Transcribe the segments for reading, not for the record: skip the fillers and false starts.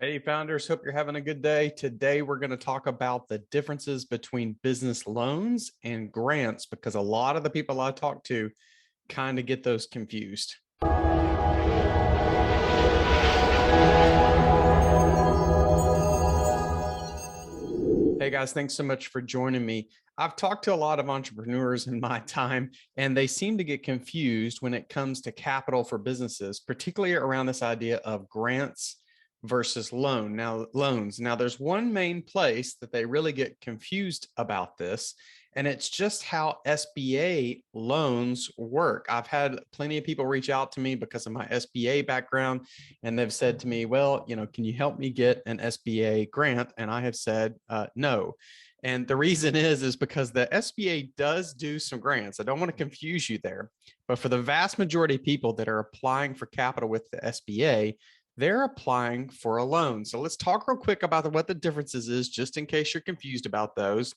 Hey, founders, hope you're having a good day. Today, we're going to talk about the differences between business loans and grants because a lot of the people I talk to kind of get those confused. Hey guys, thanks so much for joining me. I've talked to a lot of entrepreneurs in my time, and they seem to get confused when it comes to capital for businesses, particularly around this idea of grants versus loans. Now, there's one main place that they really get confused about this, and it's just how SBA loans work. I've had plenty of people reach out to me because of my SBA background, and they've said to me, well, can you help me get an SBA grant? And I have said, no. And the reason is because the SBA does do some grants. I don't want to confuse you there, but for the vast majority of people that are applying for capital with the SBA, they're applying for a loan. So let's talk real quick about what the differences is, just in case you're confused about those,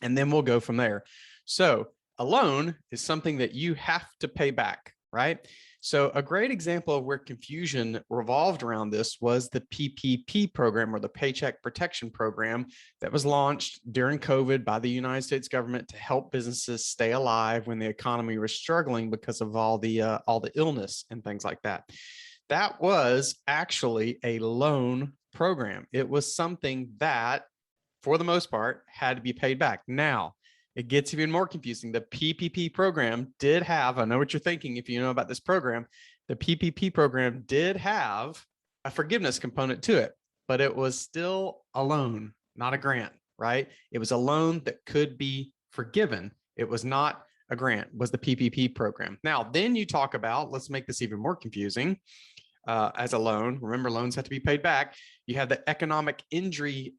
and then we'll go from there. So a loan is something that you have to pay back, right? So a great example of where confusion revolved around this was the PPP program, or the Paycheck Protection Program, that was launched during COVID by the United States government to help businesses stay alive when the economy was struggling because of all the illness and things like that. That was actually a loan program. It was something that, for the most part, had to be paid back. Now, it gets even more confusing. The PPP program did have, I know what you're thinking if you know about this program, the PPP program did have a forgiveness component to it, but it was still a loan, not a grant, right? It was a loan that could be forgiven. It was not a grant, was the PPP program. Now, then you talk about, let's make this even more confusing. As a loan, remember, loans have to be paid back. You have the economic injury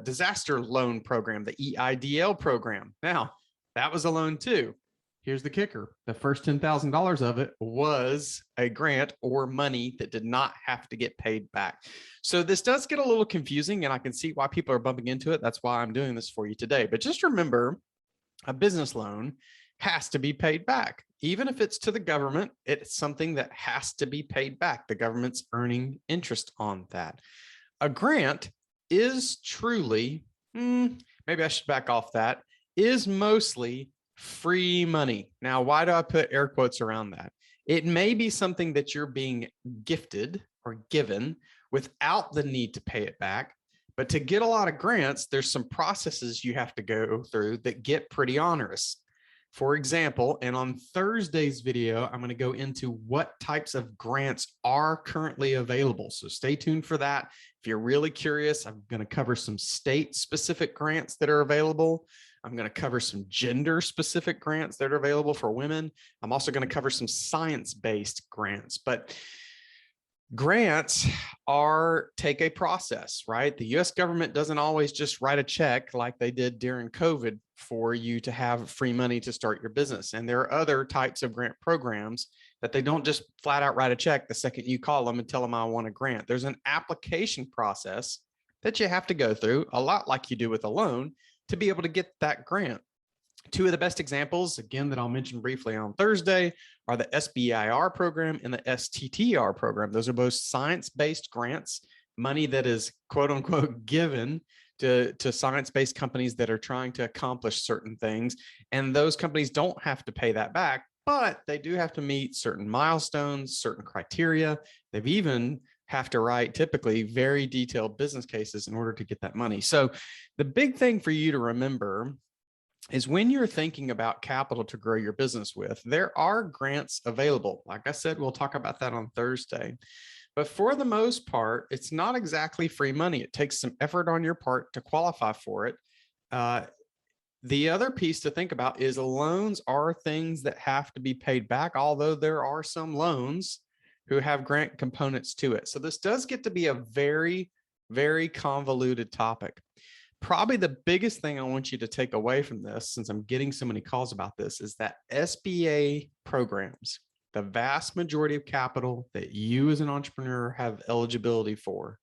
disaster loan program, the EIDL program. Now, that was a loan too. Here's the kicker. The first $10,000 of it was a grant or money that did not have to get paid back. So this does get a little confusing, and I can see why people are bumping into it. That's why I'm doing this for you today. But just remember, a business loan has to be paid back. Even if it's to the government, it's something that has to be paid back. The government's earning interest on that. A grant is truly, maybe I should back off that, is mostly free money. Now, why do I put air quotes around that? It may be something that you're being gifted or given without the need to pay it back. But to get a lot of grants, there's some processes you have to go through that get pretty onerous. For example, and on Thursday's video, I'm going to go into what types of grants are currently available. So stay tuned for that. If you're really curious, I'm going to cover some state-specific grants that are available. I'm going to cover some gender-specific grants that are available for women. I'm also going to cover some science-based grants. But grants take a process, right? The US government doesn't always just write a check like they did during COVID for you to have free money to start your business. And there are other types of grant programs that they don't just flat out write a check the second you call them and tell them I want a grant. There's an application process that you have to go through, a lot like you do with a loan, to be able to get that grant. Two of the best examples, again, that I'll mention briefly on Thursday are the SBIR program and the STTR program. Those are both science-based grants, money that is quote unquote given to science-based companies that are trying to accomplish certain things. And those companies don't have to pay that back, but they do have to meet certain milestones, certain criteria. They've even have to write typically very detailed business cases in order to get that money. So the big thing for you to remember is when you're thinking about capital to grow your business with, there are grants available. Like I said, we'll talk about that on Thursday. But for the most part, it's not exactly free money. It takes some effort on your part to qualify for it. The other piece to think about is loans are things that have to be paid back, although there are some loans who have grant components to it. So this does get to be a very, very convoluted topic. Probably the biggest thing I want you to take away from this, since I'm getting so many calls about this, is that SBA programs, the vast majority of capital that you as an entrepreneur have eligibility for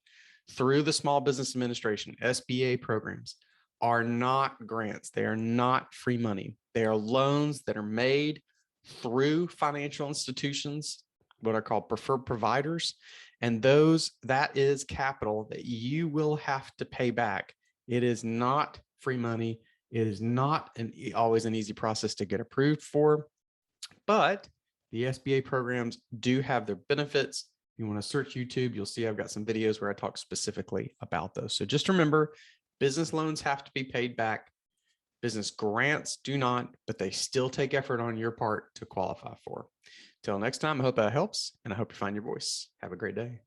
through the Small Business Administration, SBA programs, are not grants. They are not free money. They are loans that are made through financial institutions, what are called preferred providers. And that is capital that you will have to pay back. It is not free money. It is not always an easy process to get approved for, but the SBA programs do have their benefits. You want to search YouTube, you'll see I've got some videos where I talk specifically about those. So just remember, business loans have to be paid back. Business grants do not, but they still take effort on your part to qualify for. Till next time, I hope that helps, and I hope you find your voice. Have a great day.